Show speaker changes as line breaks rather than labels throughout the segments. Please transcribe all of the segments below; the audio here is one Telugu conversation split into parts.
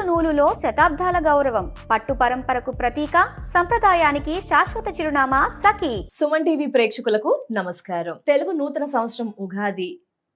నూలులో శతాబ్దాల గౌరవం, పట్టు పరంపరకు ప్రతీక, సంప్రదాయానికి శాశ్వత చిరునామా సఖీ.
సుమన్ టీవీ ప్రేక్షకులకు నమస్కారం. తెలుగు నూతన సంవత్సరం ఉగాది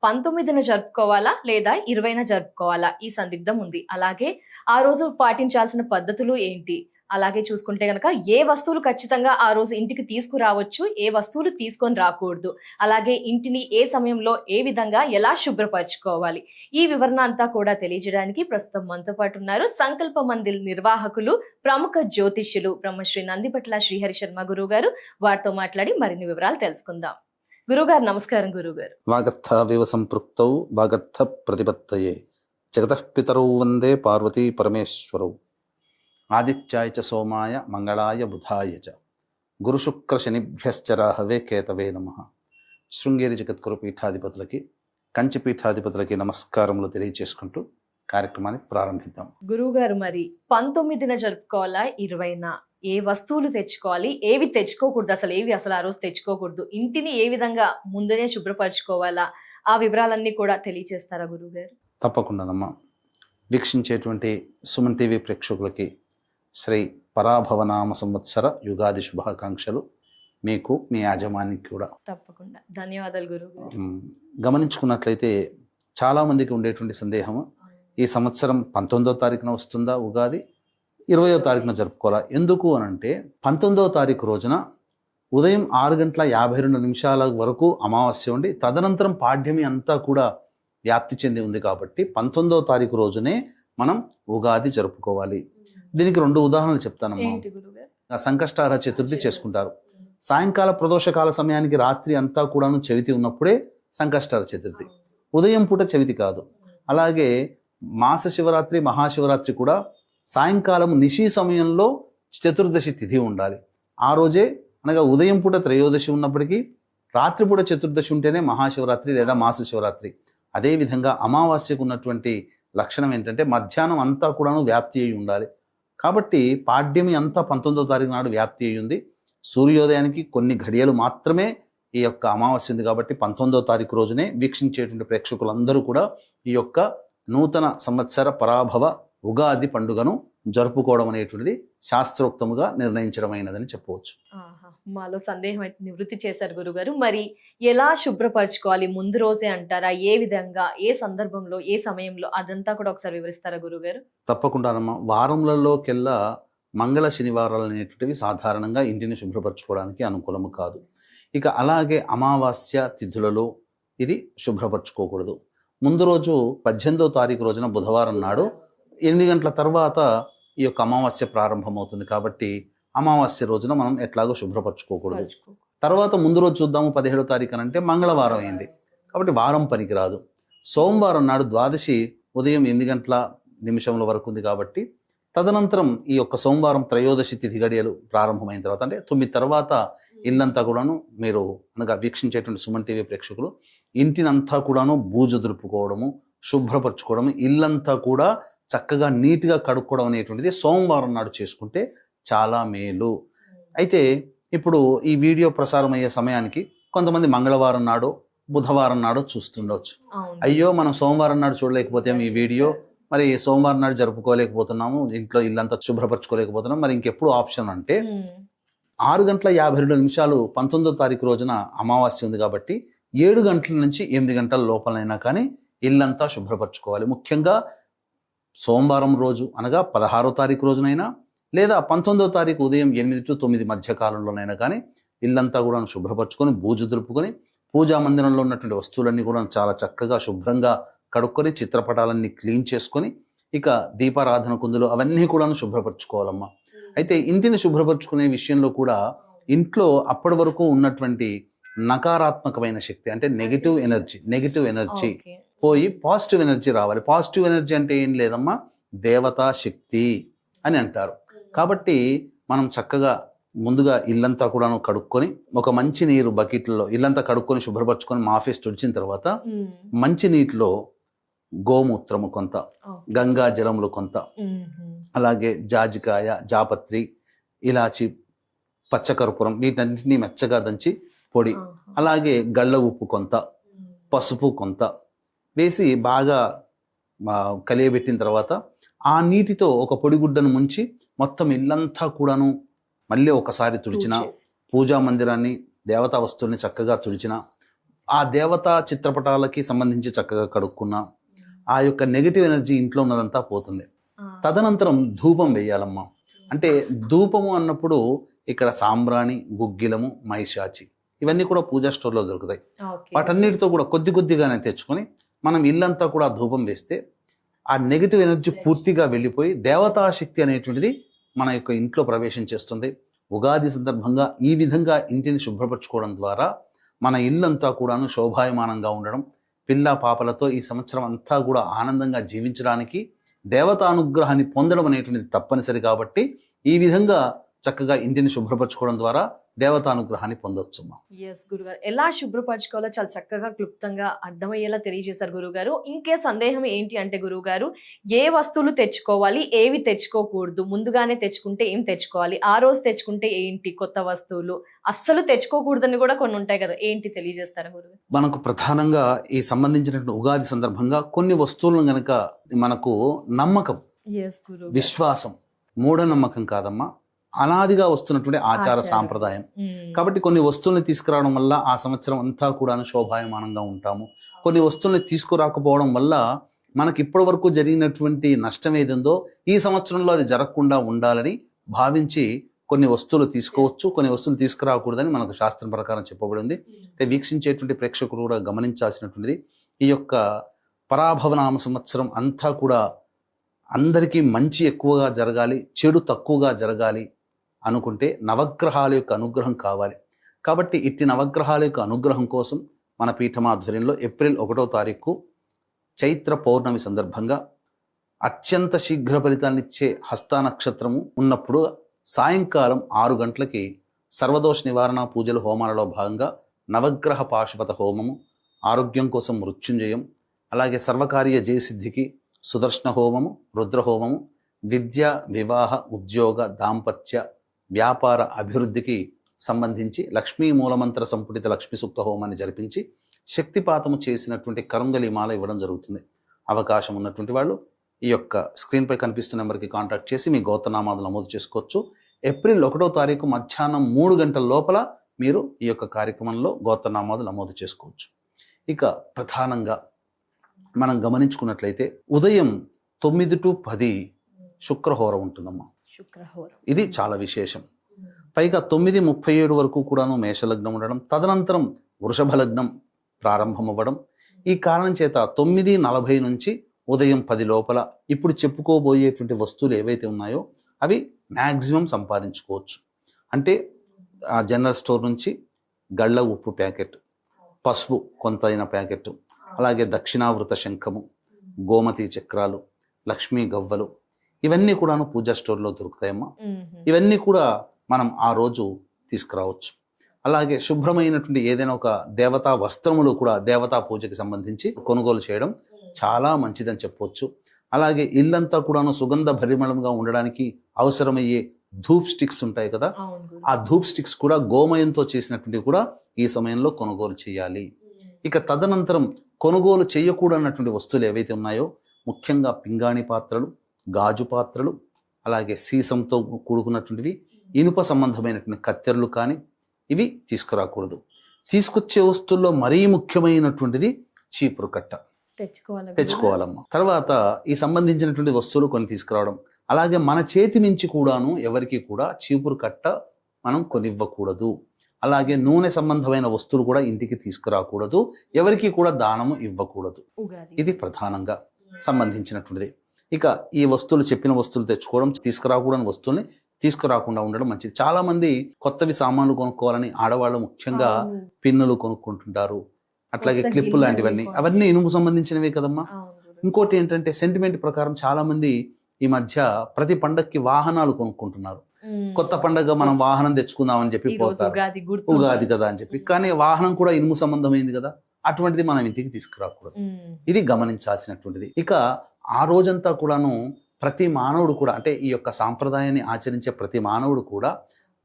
19న జరుపుకోవాలా లేదా 20న జరుపుకోవాలా, ఈ సందిగ్ధం ఉంది. అలాగే ఆ రోజు పాటించాల్సిన పద్ధతులు ఏంటి, అలాగే చూసుకుంటే గనక ఏ వస్తువులు ఖచ్చితంగా ఆ రోజు ఇంటికి తీసుకురావచ్చు, ఏ వస్తువులు తీసుకొని రాకూడదు, అలాగే ఇంటిని ఏ సమయంలో ఏ విధంగా ఎలా శుభ్రపరచుకోవాలి, ఈ వివరణ అంతా కూడా తెలియజేయడానికి ప్రస్తుతం మనతో పాటు ఉన్నారు సంకల్ప మందిర్ నిర్వాహకులు, ప్రముఖ జ్యోతిష్యులు బ్రహ్మశ్రీ నందిపట్ల శ్రీహరి శర్మ గురువు గారు. వారితో మాట్లాడి మరిన్ని వివరాలు తెలుసుకుందాం. గురుగారు నమస్కారం. గురుగారు,
వాగర్థ వివ సంపృక్తౌ వాగర్థ ప్రతిపత్తయే జగతః పితరౌ వందే పార్వతీ పరమేశ్వరౌ ఆదిత్యాయ చ సోమాయ మంగళాయ బుధాయ చ గురుశుక్ర శనిభ్యశ్చ రాహవే కేతవే నమః. శృంగేరి జగద్గురు పీఠాధిపతులకి, కంచి పీఠాధిపతులకి నమస్కారములు తెలియజేసుకుంటూ కార్యక్రమాన్ని ప్రారంభిద్దాం.
గురువు గారు, మరి 19న జరుపుకోవాలా 20న, ఏ వస్తువులు తెచ్చుకోవాలి, ఏవి తెచ్చుకోకూడదు, అసలు ఆ రోజు తెచ్చుకోకూడదు, ఇంటిని ఏ విధంగా ముందునే శుభ్రపరచుకోవాలా, ఆ వివరాలన్నీ కూడా తెలియజేస్తారా గురువు గారు?
తప్పకుండానమ్మా. వీక్షించేటువంటి సుమన్ టీవీ ప్రేక్షకులకి శ్రీ పరాభవనామ సంవత్సర యుగాది శుభాకాంక్షలు, మీకు మీ యాజమానికి కూడా.
తప్పకుండా, ధన్యవాదాలు గురువు గారు.
గమనించుకున్నట్లయితే చాలామందికి ఉండేటువంటి సందేహం, ఈ సంవత్సరం 19వ తారీఖున వస్తుందా ఉగాది, 20వ తారీఖున జరుపుకోవాలా? ఎందుకు అనంటే 19వ తారీఖు రోజున ఉదయం 6:52 వరకు అమావాస్య ఉండి తదనంతరం పాడ్యమి అంతా కూడా వ్యాప్తి చెంది ఉంది కాబట్టి 19వ తారీఖు రోజునే మనం ఉగాది జరుపుకోవాలి. దీనికి 2 ఉదాహరణలు చెప్తానమ్మా. సంకష్టహర చతుర్థి చేసుకుంటారు. సాయంకాల ప్రదోషకాల సమయానికి రాత్రి అంతా కూడాను చవితి ఉన్నప్పుడే సంకష్టహర చతుర్థి, ఉదయం పూట చవితి కాదు. అలాగే మాస శివరాత్రి, మహాశివరాత్రి కూడా సాయంకాలం నిశి సమయంలో చతుర్దశి తిథి ఉండాలి. ఆ రోజే, అనగా ఉదయం పూట త్రయోదశి ఉన్నప్పటికీ రాత్రిపూట చతుర్దశి ఉంటేనే మహాశివరాత్రి లేదా మాస శివరాత్రి. అదేవిధంగా అమావాస్యకు ఉన్నటువంటి లక్షణం ఏంటంటే మధ్యాహ్నం అంతా కూడాను వ్యాప్తి అయి ఉండాలి. కాబట్టి పాడ్యమి అంతా 19వ తారీఖు నాడు వ్యాప్తి అయి ఉంది. సూర్యోదయానికి కొన్ని ఘడియలు మాత్రమే ఈ యొక్క అమావాస్య ఉంది కాబట్టి 19వ తారీఖు రోజునే వీక్షించేటువంటి ప్రేక్షకులందరూ కూడా ఈ యొక్క నూతన సంవత్సర పరాభవ ఉగాది పండుగను జరుపుకోవడం అనేటువంటిది శాస్త్రోక్తముగా నిర్ణయించడమైనదని చెప్పవచ్చు.
మాలో సందేహం అయితే నివృత్తి చేశారు గురుగారు. మరి ఎలా శుభ్రపరచుకోవాలి, ముందు రోజే అంటారా, ఏ విధంగా, ఏ సందర్భంలో, ఏ సమయంలో, అదంతా కూడా ఒకసారి వివరిస్తారా గురుగారు?
తప్పకుండానమ్మా. వారంలలోకెల్లా మంగళ శనివారాలు అనేటువంటివి సాధారణంగా ఇంటిని శుభ్రపరచుకోవడానికి అనుకూలము కాదు. ఇక అలాగే అమావాస్య తిథులలో ఇది శుభ్రపరచుకోకూడదు. ముందు రోజు 18వ తారీఖు రోజున బుధవారం నాడు 8 గంటల తర్వాత ఈ యొక్క అమావాస్య ప్రారంభమవుతుంది కాబట్టి అమావాస్య రోజున మనం ఎట్లాగో శుభ్రపరచుకోకూడదు. తర్వాత ముందు రోజు చూద్దాము, 17వ తారీఖు అంటే మంగళవారం అయింది కాబట్టి వారం పనికిరాదు. సోమవారం నాడు ద్వాదశి ఉదయం 8:00 వరకు ఉంది కాబట్టి తదనంతరం ఈ యొక్క సోమవారం త్రయోదశి తిథి గడియలు ప్రారంభమైన తర్వాత అంటే 9 తర్వాత ఇల్లంతా కూడాను, మీరు అనగా వీక్షించేటువంటి సుమన్ టీవీ ప్రేక్షకులు, ఇంటినంతా కూడాను బూజు దులుపుకోవడము, శుభ్రపరచుకోవడము, ఇల్లంతా కూడా చక్కగా నీట్గా కడుక్కోవడం అనేటువంటిది సోమవారం నాడు చేసుకుంటే చాలా మేలు. అయితే ఇప్పుడు ఈ వీడియో ప్రసారం అయ్యే సమయానికి కొంతమంది మంగళవారం నాడు, బుధవారం నాడు చూస్తుండవచ్చు. అయ్యో, మనం సోమవారం నాడు చూడలేకపోతే ఈ వీడియో, మరి సోమవారం నాడు జరుపుకోలేకపోతున్నాము, ఇంట్లో ఇల్లంతా శుభ్రపరచుకోలేకపోతున్నాం, మరి ఇంకెప్పుడు ఆప్షన్ అంటే 6:52 19వ తారీఖు రోజున అమావాస్య ఉంది కాబట్టి 7 గంటల నుంచి 8 గంటల లోపలైనా కానీ ఇల్లంతా శుభ్రపరచుకోవాలి. ముఖ్యంగా సోమవారం రోజు అనగా 16వ తారీఖు రోజునైనా లేదా 19వ తారీఖు ఉదయం 8 to 9 మధ్య కాలంలోనైనా కానీ ఇల్లంతా కూడా శుభ్రపరచుకొని బూజు దులుపుకొని పూజా మందిరంలో ఉన్నటువంటి వస్తువులన్నీ కూడా చాలా చక్కగా శుభ్రంగా కడుక్కొని చిత్రపటాలన్నీ క్లీన్ చేసుకొని ఇక దీపారాధన కుందులు అవన్నీ కూడా శుభ్రపరచుకోవాలమ్మా. అయితే ఇంటిని శుభ్రపరచుకునే విషయంలో కూడా ఇంట్లో అప్పటి వరకు ఉన్నటువంటి నకారాత్మకమైన శక్తి అంటే నెగిటివ్ ఎనర్జీ పోయి పాజిటివ్ ఎనర్జీ రావాలి. పాజిటివ్ ఎనర్జీ అంటే ఏం లేదమ్మా, దేవతా శక్తి అని అంటారు. కాబట్టి మనం చక్కగా ముందుగా ఇల్లంతా కూడాను కడుక్కొని ఒక మంచి నీరు బకెట్లలో ఇల్లంతా కడుక్కొని శుభ్రపరచుకొని మాఫేసి తుడిచిన తర్వాత మంచి నీటిలో గోమూత్రము కొంత, గంగా జలములు కొంత, అలాగే జాజికాయ, జాపత్రి, ఇలాచి, పచ్చకర్పూరం వీటన్నిటిని మెచ్చగా దంచి పొడి, అలాగే గళ్ళ ఉప్పు కొంత, పసుపు కొంత వేసి బాగా కలియబెట్టిన తర్వాత ఆ నీటితో ఒక పొడిగుడ్డను ముంచి మొత్తం ఇల్లంతా కూడాను మళ్ళీ ఒకసారి తుడిచిన, పూజా మందిరాన్ని, దేవతా వస్తువుల్ని చక్కగా తుడిచిన, ఆ దేవతా చిత్రపటాలకి సంబంధించి చక్కగా కడుక్కున్న, ఆ యొక్క నెగిటివ్ ఎనర్జీ ఇంట్లో ఉన్నదంతా పోతుంది. తదనంతరం ధూపం వేయాలమ్మా. అంటే ధూపము అన్నప్పుడు ఇక్కడ సాంబ్రాణి, గుగ్గిలము, మైషాచి ఇవన్నీ కూడా పూజా స్టోర్లో దొరుకుతాయి. వాటన్నిటితో కూడా కొద్ది కొద్దిగానే తెచ్చుకొని మనం ఇల్లంతా కూడా ధూపం వేస్తే ఆ నెగిటివ్ ఎనర్జీ పూర్తిగా వెళ్ళిపోయి దేవతా శక్తి అనేటువంటిది మన యొక్క ఇంట్లో ప్రవేశం చేస్తుంది. ఉగాది సందర్భంగా ఈ విధంగా ఇంటిని శుభ్రపరచుకోవడం ద్వారా మన ఇల్లంతా కూడాను శోభాయమానంగా ఉండడం, పిల్ల పాపలతో ఈ సంవత్సరం అంతా కూడా ఆనందంగా జీవించడానికి దేవతానుగ్రహాన్ని పొందడం అనేటువంటిది తప్పనిసరి. కాబట్టి ఈ విధంగా చక్కగా ఇంటిని శుభ్రపరచుకోవడం ద్వారా దేవతానుగ్రహాన్ని పొందవచ్చు.
ఎస్ గురుగారు, ఎలా శుభ్రపరచుకోవాలో చాలా చక్కగా క్లుప్తంగా అర్థమయ్యేలా తెలియజేశారు గురుగారు. ఇంకే సందేహం ఏంటి అంటే గురుగారు, ఏ వస్తువులు తెచ్చుకోవాలి, ఏవి తెచ్చుకోకూడదు, ముందుగానే తెచ్చుకుంటే ఏం తెచ్చుకోవాలి, ఆ రోజు తెచ్చుకుంటే ఏంటి కొత్త వస్తువులు, అస్సలు తెచ్చుకోకూడదని కూడా కొన్ని ఉంటాయి కదా, ఏంటి తెలియజేస్తారా గురుగారు?
మనకు ప్రధానంగా ఈ సంబంధించినటువంటి ఉగాది సందర్భంగా కొన్ని వస్తువులను గనక మనకు నమ్మకం, విశ్వాసం, మూఢనమ్మకం కాదమ్మా, అనాదిగా వస్తున్నటువంటి ఆచార సాంప్రదాయం. కాబట్టి కొన్ని వస్తువుల్ని తీసుకురావడం వల్ల ఆ సంవత్సరం అంతా కూడా శోభాయమానంగా ఉంటాము. కొన్ని వస్తువుల్ని తీసుకురాకపోవడం వల్ల మనకి ఇప్పటి వరకు జరిగినటువంటి నష్టం ఏదందో ఈ సంవత్సరంలో అది జరగకుండా ఉండాలని భావించి కొన్ని వస్తువులు తీసుకోవచ్చు, కొన్ని వస్తువులు తీసుకురాకూడదని మనకు శాస్త్రం ప్రకారం చెప్పబడింది. వీక్షించేటువంటి ప్రేక్షకులు కూడా గమనించాల్సినటువంటిది, ఈ యొక్క పరాభవనామ సంవత్సరం అంతా కూడా అందరికీ మంచి ఎక్కువగా జరగాలి, చెడు తక్కువగా జరగాలి అనుకుంటే నవగ్రహాల యొక్క అనుగ్రహం కావాలి. కాబట్టి ఇట్టి నవగ్రహాల యొక్క అనుగ్రహం కోసం మన పీఠమాధ్వర్యంలో ఏప్రిల్ 1వ తారీఖు చైత్ర పౌర్ణమి సందర్భంగా అత్యంత శీఘ్ర ఫలితాన్నిచ్చే హస్త నక్షత్రము ఉన్నప్పుడు సాయంకాలం 6 గంటలకి సర్వదోష నివారణ పూజలు హోమాలలో భాగంగా నవగ్రహ పాశుపత హోమము, ఆరోగ్యం కోసం మృత్యుంజయం, అలాగే సర్వకార్య జయసిద్ధికి సుదర్శన హోమము, రుద్రహోమము, విద్య, వివాహ, ఉద్యోగ, దాంపత్య, వ్యాపార అభివృద్ధికి సంబంధించి లక్ష్మీ మూలమంత్ర సంపుటిత లక్ష్మీ సూక్త హోమాన్ని జరిపించి శక్తిపాతము చేసినటువంటి కరుంగలి మాల ఇవ్వడం జరుగుతుంది. అవకాశం ఉన్నటువంటి వాళ్ళు ఈ యొక్క స్క్రీన్పై కనిపిస్తున్న నెంబర్కి కాంటాక్ట్ చేసి మీ గోత్రనామాలు నమోదు చేసుకోవచ్చు. ఏప్రిల్ 1వ తారీఖు మధ్యాహ్నం 3 గంటల లోపల మీరు ఈ యొక్క కార్యక్రమంలో గోత్రనామాలు నమోదు చేసుకోవచ్చు. ఇక ప్రధానంగా మనం గమనించుకున్నట్లయితే ఉదయం 9 to 10 శుక్రహోర ఉంటుందమ్మా. ఇది చాలా విశేషం. పైగా 9:37 వరకు కూడాను మేషలగ్నం ఉండడం, తదనంతరం వృషభ లగ్నం ప్రారంభం అవ్వడం. ఈ కారణం చేత 9:40 నుంచి ఉదయం 10 లోపల ఇప్పుడు చెప్పుకోబోయేటువంటి వస్తువులు ఏవైతే ఉన్నాయో అవి మ్యాక్సిమం సంపాదించుకోవచ్చు. అంటే ఆ జనరల్ స్టోర్ నుంచి గళ్ళ ఉప్పు ప్యాకెట్, పసుపు కొంతైన ప్యాకెట్, అలాగే దక్షిణావృత శంఖము, గోమతి చక్రాలు, లక్ష్మీ గవ్వలు ఇవన్నీ కూడాను పూజా స్టోర్లో దొరుకుతాయమ్మా. ఇవన్నీ కూడా మనం ఆ రోజు తీసుకురావచ్చు. అలాగే శుభ్రమైనటువంటి ఏదైనా ఒక దేవతా వస్త్రములు కూడా దేవతా పూజకి సంబంధించి కొనుగోలు చేయడం చాలా మంచిదని చెప్పవచ్చు. అలాగే ఇల్లంతా కూడాను సుగంధ పరిమళంగా ఉండడానికి అవసరమయ్యే ధూప్ స్టిక్స్ ఉంటాయి కదా, ఆ ధూప్ స్టిక్స్ కూడా గోమయంతో చేసినటువంటివి కూడా ఈ సమయంలో కొనుగోలు చేయాలి. ఇక తదనంతరం కొనుగోలు చేయకూడనటువంటి వస్తువులు ఏవైతే ఉన్నాయో ముఖ్యంగా పింగాణి పాత్రలు, గాజు పాత్రలు, అలాగే సీసంతో కూడుకున్నటువంటివి, ఇనుప సంబంధమైనటువంటి కత్తెరలు కానీ ఇవి తీసుకురాకూడదు. తీసుకొచ్చే వస్తువుల్లో మరీ ముఖ్యమైనటువంటిది చీపురు కట్ట తెచ్చుకోవాలమ్మా. తర్వాత ఈ సంబంధించినటువంటి వస్తువులు కొన్ని తీసుకురావడం, అలాగే మన చేతి మించి కూడాను ఎవరికి కూడా చీపురు కట్ట మనం కొనివ్వకూడదు. అలాగే నూనె సంబంధమైన వస్తువులు కూడా ఇంటికి తీసుకురాకూడదు, ఎవరికి కూడా దానము ఇవ్వకూడదు. ఇది ప్రధానంగా సంబంధించినటువంటిది. ఇక ఈ వస్తువులు చెప్పిన వస్తువులు తెచ్చుకోవడం, తీసుకురాకూడని వస్తువుల్ని తీసుకురాకుండా ఉండడం మంచిది. చాలా మంది కొత్తవి సామాన్లు కొనుక్కోవాలని ఆడవాళ్ళు ముఖ్యంగా పిన్నులు కొనుక్కుంటుంటారు, అట్లాగే క్లిప్పు లాంటివన్నీ, అవన్నీ ఇనుము సంబంధించినవే కదమ్మా. ఇంకోటి ఏంటంటే సెంటిమెంట్ ప్రకారం చాలా మంది ఈ మధ్య ప్రతి పండగకి వాహనాలు కొనుక్కుంటున్నారు. కొత్త పండగ మనం వాహనం తెచ్చుకుందామని చెప్పి పోతారు, ఉగాది కదా అని చెప్పి. కానీ వాహనం కూడా ఇనుము సంబంధమైంది కదా, అటువంటిది మనం ఇంటికి తీసుకురాకూడదు. ఇది గమనించాల్సినటువంటిది. ఇక ఆ రోజంతా కూడాను ప్రతి మానవుడు కూడా, అంటే ఈ యొక్క సాంప్రదాయాన్ని ఆచరించే ప్రతి మానవుడు కూడా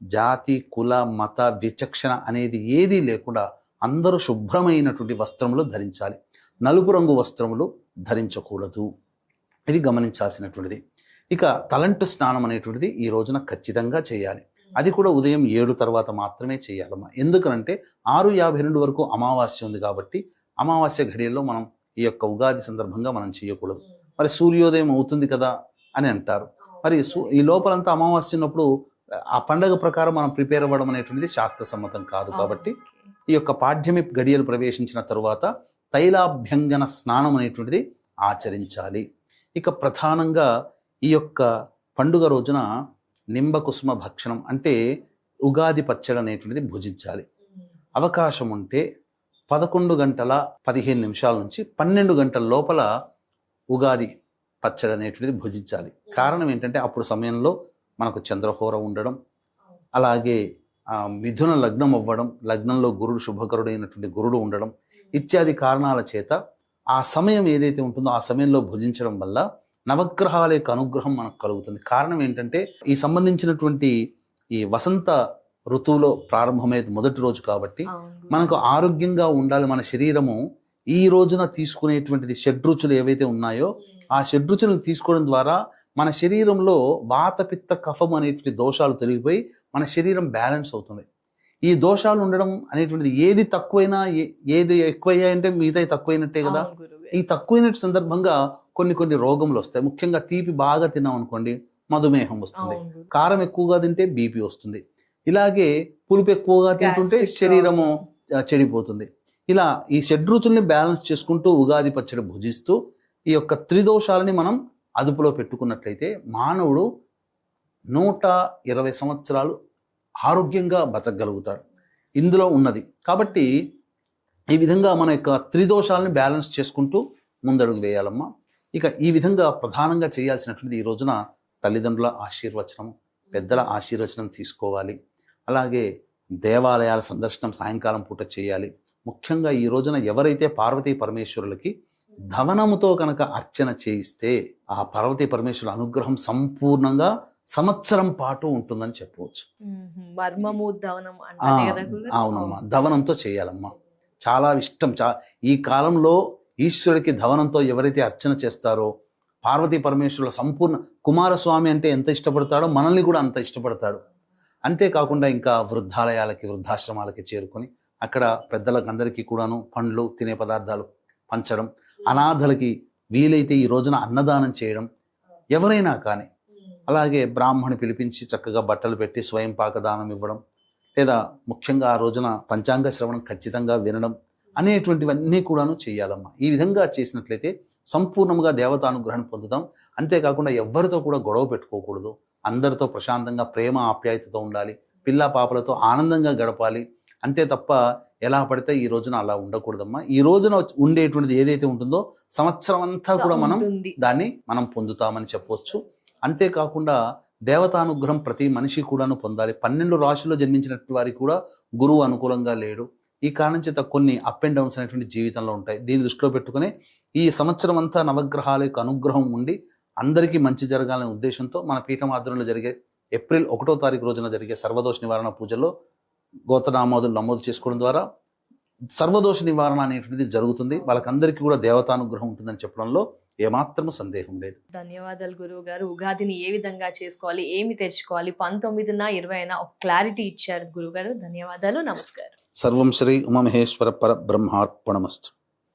జాతి, కుల, మత విచక్షణ అనేది ఏదీ లేకుండా అందరూ శుభ్రమైనటువంటి వస్త్రములు ధరించాలి. నలుపు రంగు వస్త్రములు ధరించకూడదు. ఇది గమనించాల్సినటువంటిది. ఇక తలంటు స్నానం అనేటువంటిది ఈ రోజున ఖచ్చితంగా చేయాలి. అది కూడా ఉదయం 7 తర్వాత మాత్రమే చేయాలమ్మా. ఎందుకనంటే 6:52 వరకు అమావాస్య ఉంది కాబట్టి అమావాస్య ఘడియల్లో మనం ఈ యొక్క ఉగాది సందర్భంగా మనం చేయకూడదు. మరి సూర్యోదయం అవుతుంది కదా అని అంటారు. మరి ఈ లోపలంతా అమావాస్య ఉన్నప్పుడు ఆ పండగ ప్రకారం మనం ప్రిపేర్ అవ్వడం అనేటువంటిది శాస్త్ర సమ్మతం కాదు. కాబట్టి ఈ యొక్క పాడ్యమి గడియలు ప్రవేశించిన తరువాత తైలాభ్యంగన స్నానం అనేటువంటిది ఆచరించాలి. ఇక ప్రధానంగా ఈ యొక్క పండుగ రోజున నింబకుసుమ భక్షణం అంటే ఉగాది పచ్చడి అనేటువంటిది భుజించాలి. అవకాశం ఉంటే 11:15 నుంచి 12 గంటల లోపల ఉగాది పచ్చడి అనేటువంటిది భుజించాలి. కారణం ఏంటంటే అప్పుడు సమయంలో మనకు చంద్రహోర ఉండడం, అలాగే మిథున లగ్నం అవ్వడం, లగ్నంలో గురుడు శుభకరుడైనటువంటి గురుడు ఉండడం ఇత్యాది కారణాల చేత ఆ సమయం ఏదైతే ఉంటుందో ఆ సమయంలో భుజించడం వల్ల నవగ్రహాల యొక్క అనుగ్రహం మనకు కలుగుతుంది. కారణం ఏంటంటే ఈ సంబంధించినటువంటి ఈ వసంత ఋతువులో ప్రారంభమయ్యేది మొదటి రోజు కాబట్టి మనకు ఆరోగ్యంగా ఉండాలి. మన శరీరము ఈ రోజున తీసుకునేటువంటిది షడ్రుచులు ఏవైతే ఉన్నాయో ఆ షడ్రుచులను తీసుకోవడం ద్వారా మన శరీరంలో వాత పిత్త కఫం అనేటువంటి దోషాలు తొలగిపోయి మన శరీరం బ్యాలెన్స్ అవుతుంది. ఈ దోషాలు ఉండడం అనేటువంటిది ఏది తక్కువైనా ఏది ఎక్కువయ్యాయంటే మిగతా తక్కువైనట్టే కదా. ఈ తక్కువైన సందర్భంగా కొన్ని రోగములు వస్తాయి. ముఖ్యంగా తీపి బాగా తిన్నాం అనుకోండి మధుమేహం వస్తుంది, కారం ఎక్కువగా తింటే బీపీ వస్తుంది, ఇలాగే పులుపు ఎక్కువగా తింటుంటే శరీరము చెడిపోతుంది. ఇలా ఈ షడ్రుచుల్ని బ్యాలెన్స్ చేసుకుంటూ ఉగాది పచ్చడి భుజిస్తూ ఈ యొక్క త్రిదోషాలని మనం అదుపులో పెట్టుకున్నట్లయితే మానవుడు 120 సంవత్సరాలు ఆరోగ్యంగా బతకగలుగుతాడు. ఇందులో ఉన్నది కాబట్టి ఈ విధంగా మన యొక్క త్రిదోషాలని బ్యాలెన్స్ చేసుకుంటూ ముందడుగు వేయాలమ్మా. ఇక ఈ విధంగా ప్రధానంగా చేయాల్సినటువంటిది ఈ రోజున తల్లిదండ్రుల ఆశీర్వచనం, పెద్దల ఆశీర్వచనం తీసుకోవాలి. అలాగే దేవాలయాల సందర్శనం సాయంకాలం పూట చేయాలి. ముఖ్యంగా ఈ రోజున ఎవరైతే పార్వతీ పరమేశ్వరులకి ధవనముతో కనుక అర్చన చేయిస్తే ఆ పార్వతీ పరమేశ్వరుల అనుగ్రహం సంపూర్ణంగా సంవత్సరం పాటు ఉంటుందని చెప్పవచ్చు. అవునమ్మా, ధవనంతో చేయాలమ్మా. చాలా ఇష్టం. ఈ కాలంలో ఈశ్వరుడికి ధవనంతో ఎవరైతే అర్చన చేస్తారో పార్వతీ పరమేశ్వరుల సంపూర్ణ కుమారస్వామి అంటే ఎంత ఇష్టపడతాడో మనల్ని కూడా అంత ఇష్టపడతాడు. అంతేకాకుండా ఇంకా వృద్ధాలయాలకి వృద్ధాశ్రమాలకి చేరుకొని అక్కడ పెద్దలకు అందరికీ కూడాను పండ్లు తినే పదార్థాలు పంచడం, అనాథలకి వీలైతే ఈ రోజున అన్నదానం చేయడం, ఎవరైనా కానీ అలాగే బ్రాహ్మణి పిలిపించి చక్కగా బట్టలు పెట్టి స్వయం పాకదానం ఇవ్వడం, లేదా ముఖ్యంగా ఆ రోజున పంచాంగ శ్రవణం ఖచ్చితంగా వినడం అనేటువంటివన్నీ కూడాను చేయాలమ్మా. ఈ విధంగా చేసినట్లయితే సంపూర్ణంగా దేవతానుగ్రహాన్ని పొందుతాం. అంతేకాకుండా ఎవరితో కూడా గొడవ పెట్టుకోకూడదు. అందరితో ప్రశాంతంగా ప్రేమ ఆప్యాయతతో ఉండాలి. పిల్ల పాపలతో ఆనందంగా గడపాలి. అంతే తప్ప ఎలా పడితే ఈ రోజున అలా ఉండకూడదమ్మా. ఈ రోజున ఉండేటువంటిది ఏదైతే ఉంటుందో సంవత్సరం అంతా కూడా దాన్ని మనం పొందుతామని చెప్పవచ్చు. అంతేకాకుండా దేవతానుగ్రహం ప్రతి మనిషి కూడాను పొందాలి. 12 రాశుల్లో జన్మించినటువంటి వారికి కూడా గురువు అనుకూలంగా లేడు. ఈ కారణం చేత కొన్ని అప్ అండ్ డౌన్స్ అనేటువంటి జీవితంలో ఉంటాయి. దీన్ని దృష్టిలో పెట్టుకుని ఈ సంవత్సరం అంతా నవగ్రహాల యొక్క అనుగ్రహం ఉండి అందరికీ మంచి జరగాలనే ఉద్దేశంతో మన పీఠం ఆధ్వర్యంలో జరిగే ఏప్రిల్ 1వ తారీఖు రోజున జరిగే సర్వదోష నివారణ పూజల్లో గోత్రనామాదులు నమోదు చేసుకోవడం ద్వారా సర్వదోష నివారణ అనేటువంటిది జరుగుతుంది. వాళ్ళకందరికీ కూడా దేవతానుగ్రహం ఉంటుందని చెప్పడంలో ఏమాత్రం సందేహం లేదు.
ధన్యవాదాలు గురువు గారు. ఉగాదిని ఏ విధంగా చేసుకోవాలి, ఏమి తెచ్చుకోవాలి, 19న 20న ఒక క్లారిటీ ఇచ్చారు గురువు గారు. ధన్యవాదాలు. నమస్కారం.
సర్వం శ్రీ ఉమామహేశ్వర పర బ్రహ్మార్పణమస్తు.